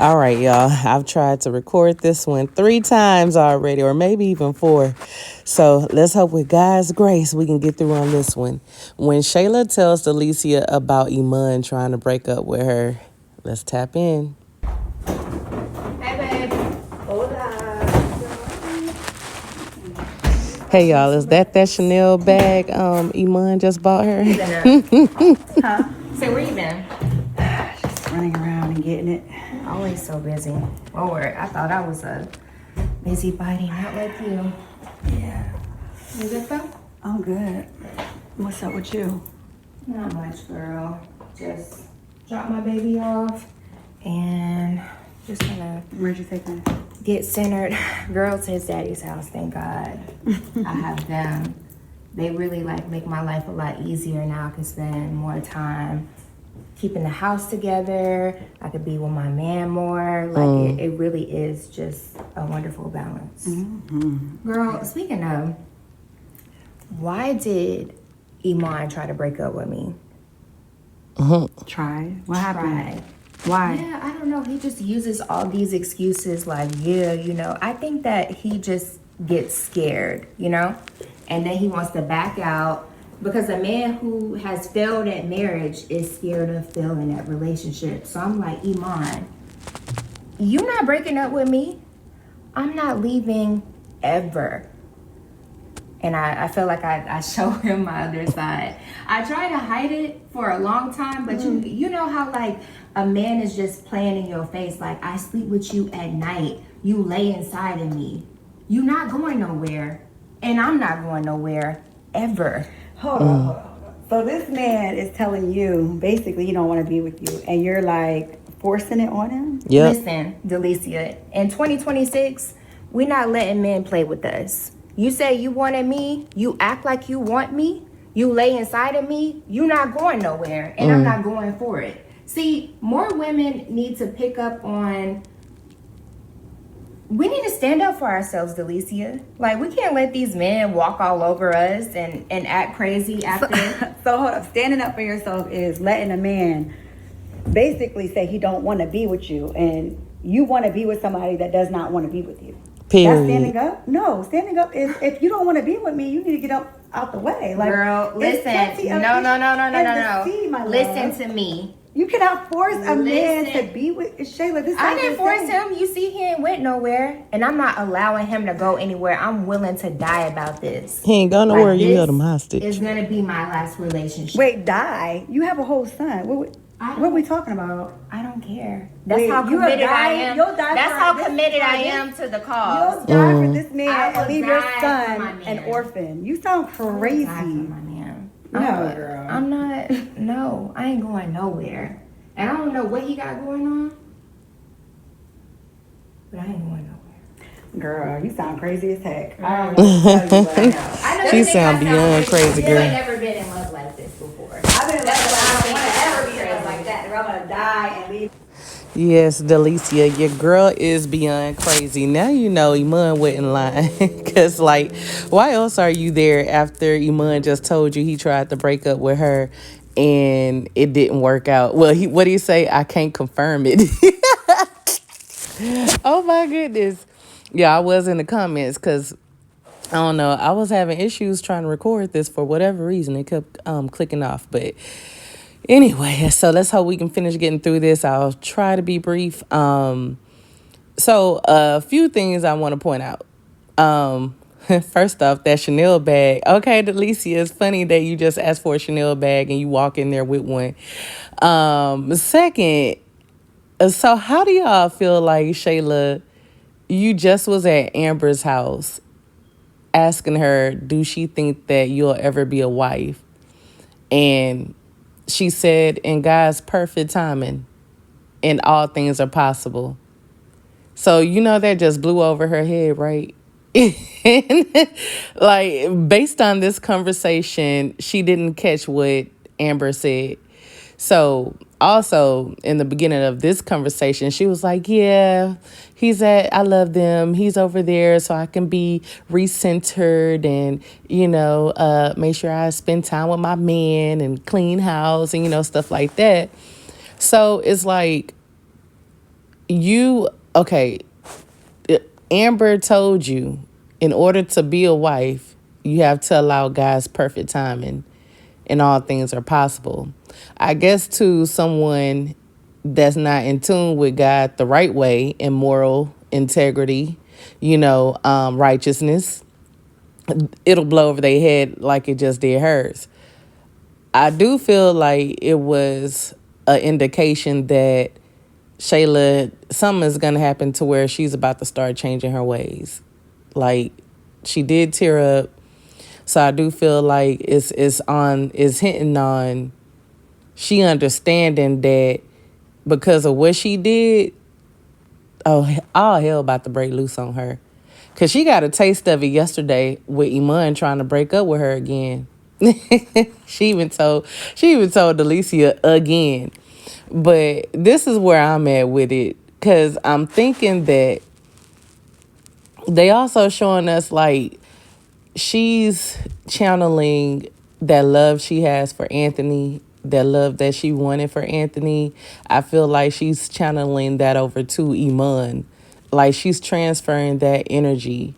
All right, y'all. I've tried to record this one 3 times already, or maybe even 4. So let's hope with God's grace we can get through on this one. When Shayla tells Delicia about Iman trying to break up with her, let's tap in. Hey, babe. Hola. Hey, y'all. Is that Chanel bag Iman just bought her? Huh? Say, where you been? Just running around and getting it. Always so busy. Lord, I thought I was a busybody, not like you. Yeah. You good though? I'm good. What's up with you? Not much, girl. Just drop my baby off and just gonna Where'd you take me? get centered. Girl, to his daddy's house, thank God. I have them. They really make my life a lot easier now. I can spend more time keeping the house together. I could be with my man more. It really is just a wonderful balance. Mm-hmm. Girl, speaking of, why did Iman try to break up with me? Try? What happened? Why? Yeah, I don't know. He just uses all these excuses I think that he just gets scared, and then he wants to back out because a man who has failed at marriage is scared of failing at relationship. So I'm like, Iman, you not breaking up with me. I'm not leaving ever. And I feel like I show him my other side. I try to hide it for a long time, but you know how a man is just playing in your face, I sleep with you at night. You lay inside of me. You not going nowhere. And I'm not going nowhere ever. Hold on. So this man is telling you, basically, he don't want to be with you. And you're forcing it on him? Yep. Listen, Delicia, in 2026, we're not letting men play with us. You say you wanted me, you act like you want me, you lay inside of me, you not going nowhere, and I'm not going for it. See, more women need to pick up on, we need to stand up for ourselves, Delicia. We can't let these men walk all over us and act crazy after. So hold up, standing up for yourself is letting a man basically say he don't want to be with you, and you want to be with somebody that does not want to be with you. Period. That's standing up? No, standing up is if you don't want to be with me, you need to get out the way. Girl, listen. No. Listen to me. You cannot force a man to be with Shayla. I didn't force him. You see, he ain't went nowhere, and I'm not allowing him to go anywhere. I'm willing to die about this. He ain't going nowhere. You held him hostage. It's gonna be my last relationship. Wait, die? You have a whole son. What are we talking about? I don't care. That's how committed I am. That's how committed I am to the cause. You'll die for this man and leave your son an orphan. You sound crazy. No, girl. I'm not. No, I ain't going nowhere. And I don't know what he got going on, but I ain't going nowhere. Girl, you sound crazy as heck. I don't know what to tell you what I know. She sound beyond crazy, girl. I've never been in love like this before. I've been in love, but I don't want to ever be in love like that. I'm gonna die and leave. Yes, Delicia, your girl is beyond crazy. Now you know Iman wasn't lying. Because, why else are you there after Iman just told you he tried to break up with her and it didn't work out? Well, what did he say? I can't confirm it. Oh, my goodness. Yeah, I was in the comments because, I don't know, I was having issues trying to record this for whatever reason. It kept clicking off, but... Anyway, so let's hope we can finish getting through this. I'll try to be brief. So a few things I want to point out. First off, that Chanel bag. Okay, Delicia, it's funny that you just asked for a Chanel bag and you walk in there with one. Second, so how do y'all feel like, Shayla, you just was at Amber's house asking her, do she think that you'll ever be a wife? And she said, in God's perfect timing, and all things are possible. So, that just blew over her head, right? Based on this conversation, she didn't catch what Amber said. So, also, in the beginning of this conversation, she was like, yeah, I love them. He's over there so I can be recentered and, make sure I spend time with my man and clean house and, stuff like that. So, it's you okay, Amber told you, in order to be a wife, you have to allow God's perfect timing, and all things are possible. I guess to someone that's not in tune with God the right way and moral integrity, righteousness, it'll blow over their head like it just did hers. I do feel like it was an indication that Shayla, something is gonna happen to where she's about to start changing her ways. Like, she did tear up, so I do feel like it's hitting on she understanding that because of what she did, oh, all hell about to break loose on her. Cause she got a taste of it yesterday with Iman trying to break up with her again. she even told Delicia again. But this is where I'm at with it. Cause I'm thinking that they also showing us like she's channeling that love she has for Anthony, that love that she wanted for Anthony. I feel like she's channeling that over to Iman. Like she's transferring that energy.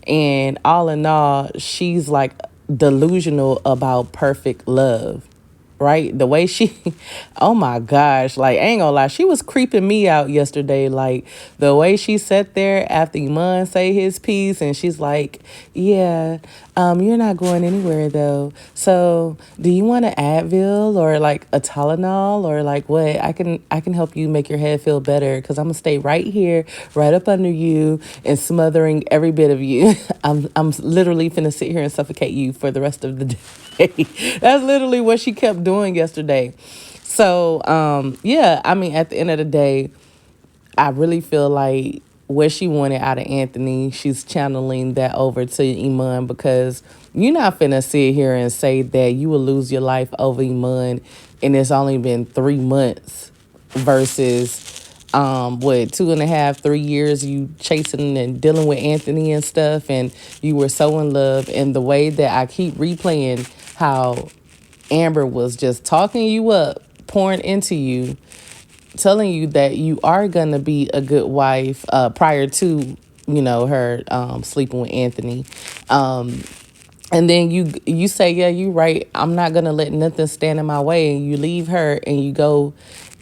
And all in all, she's like delusional about perfect love, right? The way she, oh my gosh, like, I ain't gonna lie, she was creeping me out yesterday. Like, the way she sat there after Iman say his piece, and she's like, yeah, you're not going anywhere though. So, do you want an Advil or like a Tylenol or like what? I can help you make your head feel better because I'm gonna stay right here, right up under you, and smothering every bit of you. I'm literally finna sit here and suffocate you for the rest of the day. That's literally what she kept doing yesterday. So, yeah, I mean, at the end of the day, I really feel like what she wanted out of Anthony, she's channeling that over to Iman because you're not finna sit here and say that you will lose your life over Iman and it's only been 3 months versus what 2.5, 3 years you chasing and dealing with Anthony and stuff, and you were so in love. And the way that I keep replaying how Amber was just talking you up, pouring into you, telling you that you are gonna be a good wife prior to her sleeping with Anthony, and then you say, yeah, you right, I'm not gonna let nothing stand in my way, and you leave her and you go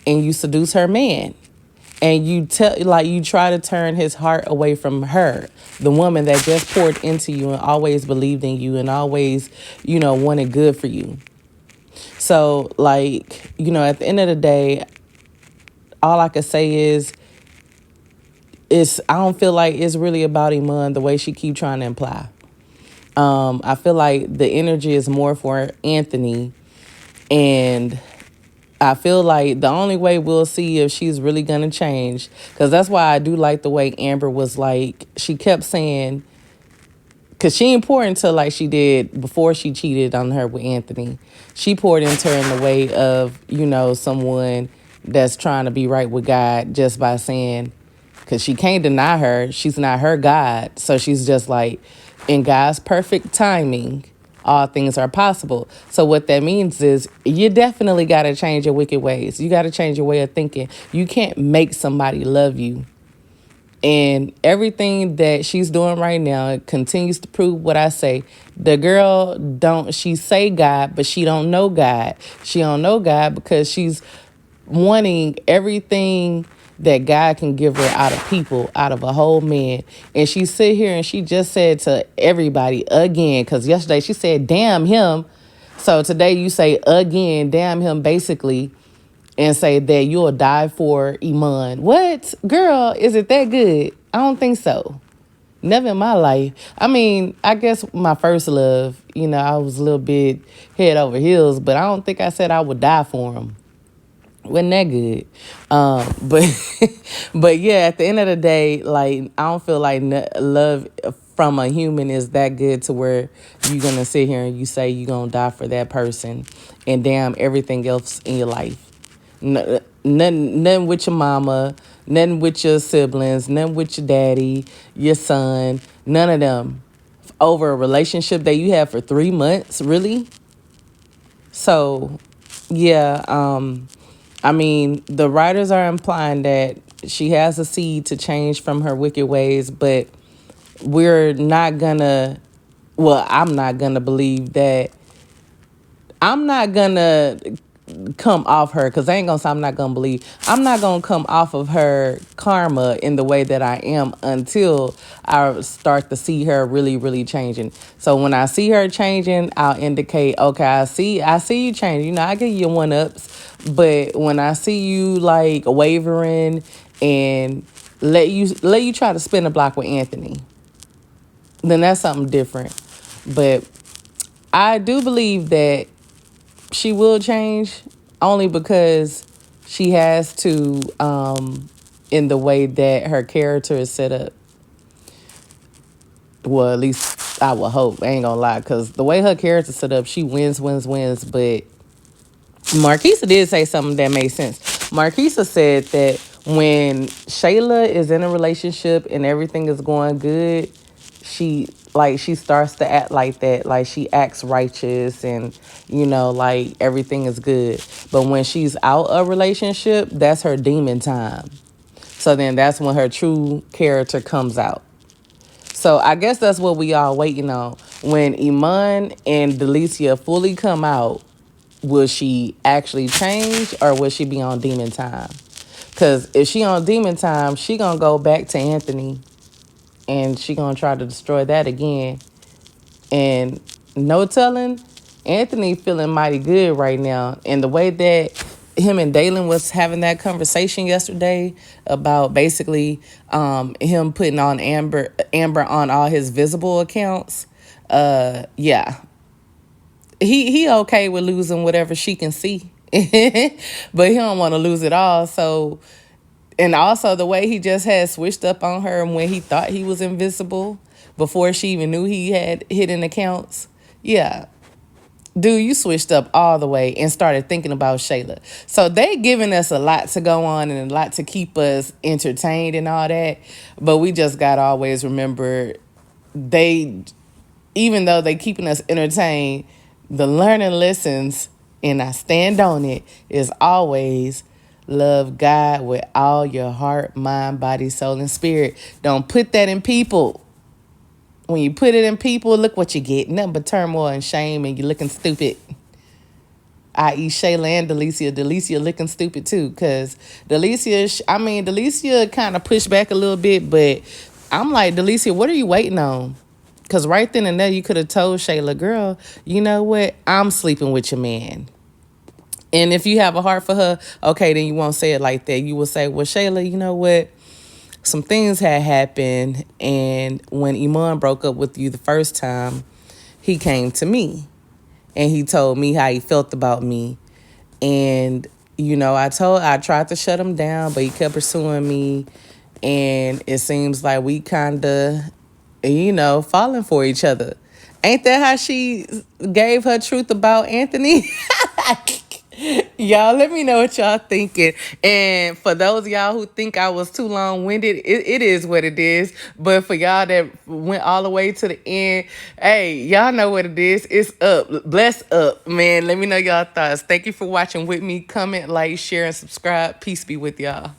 and you seduce her man, and you try to turn his heart away from her, the woman that just poured into you and always believed in you and always wanted good for you. So, like, at the end of the day, all I could say is I don't feel like it's really about Iman the way she keep trying to imply. I feel like the energy is more for Anthony, and I feel like the only way we'll see if she's really gonna change, because that's why I do like the way Amber was like, she kept saying, because she ain't pour into like she did before she cheated on her with Anthony. She poured into her in the way of, someone that's trying to be right with God just by saying, because she can't deny her, she's not her God. So she's just like, in God's perfect timing, all things are possible. So what that means is you definitely got to change your wicked ways. You got to change your way of thinking. You can't make somebody love you. And everything that she's doing right now continues to prove what I say. The girl she say God, but she don't know God. She don't know God because she's wanting everything that God can give her out of people, out of a whole man. And she sit here and she just said to everybody again, because yesterday she said, damn him. So today you say again, damn him, basically, and say that you'll die for Iman. What? Girl, is it that good? I don't think so. Never in my life. I mean, I guess my first love, I was a little bit head over heels, but I don't think I said I would die for him. Wasn't that good? But but yeah, at the end of the day, like, I don't feel like love from a human is that good to where you're gonna sit here and you say you're gonna die for that person and damn everything else in your life. Nothing with your mama, nothing with your siblings, nothing with your daddy, your son, none of them. Over a relationship that you had for 3 months, really? So, yeah, I mean, the writers are implying that She has a seed to change from her wicked ways, but we're not gonna, well, I'm not gonna believe that. I'm not gonna come off her, because I ain't gonna say I'm not gonna believe. I'm not gonna come off of her karma in the way that I am until I start to see her really, really changing. So when I see her changing, I'll indicate, okay, I see you changing. You know, I give you one ups, but when I see you like wavering and let you try to spin the block with Anthony, then that's something different. But I do believe that she will change, only because she has to, in the way that her character is set up. Well, at least I would hope. I ain't gonna lie, because the way her character's set up, she wins, wins, wins. But Marquisa did say something that made sense. Marquisa said that when Shayla is in a relationship and everything is going good, she starts to act like that. Like, she acts righteous and, like everything is good. But when she's out of relationship, that's her demon time. So then that's when her true character comes out. So I guess that's what we all waiting on. When Iman and Delicia fully come out, will she actually change, or will she be on demon time? Because if she on demon time, she gonna go back to Anthony and she gonna try to destroy that again. And no telling, Anthony feeling mighty good right now. And the way that him and Dalen was having that conversation yesterday about basically him putting on Amber on all his visible accounts. Yeah, he okay with losing whatever she can see, but he don't want to lose it all. So, and also the way he just had switched up on her when he thought he was invisible before she even knew he had hidden accounts. Yeah, dude, you switched up all the way and started thinking about Shayla. So they giving us a lot to go on and a lot to keep us entertained and all that. But we just got to always remember, they, even though they keeping us entertained, the learning lessons, and I stand on it, is always love God with all your heart, mind, body, soul, and spirit. Don't put that in people. When you put it in people, look what you get. Nothing but turmoil and shame, and you're looking stupid. I.e. Shayla and Delicia. Delicia looking stupid too, because Delicia kind of pushed back a little bit, but I'm like, Delicia, what are you waiting on? Because right then and there, you could have told Shayla, girl, you know what? I'm sleeping with your man. And if you have a heart for her, okay, then you won't say it like that. You will say, well, Shayla, you know what? Some things had happened, and when Iman broke up with you the first time, he came to me and he told me how he felt about me. And I tried to shut him down, but he kept pursuing me, and it seems like we kind of falling for each other. Ain't that how she gave her truth about Anthony? Y'all, let me know what y'all thinking. And for those of y'all who think I was too long-winded, it is what it is. But for y'all that went all the way to the end, hey, y'all know what it is. It's up. Bless up, man. Let me know y'all thoughts. Thank you for watching with me. Comment, like, share, and subscribe. Peace be with y'all.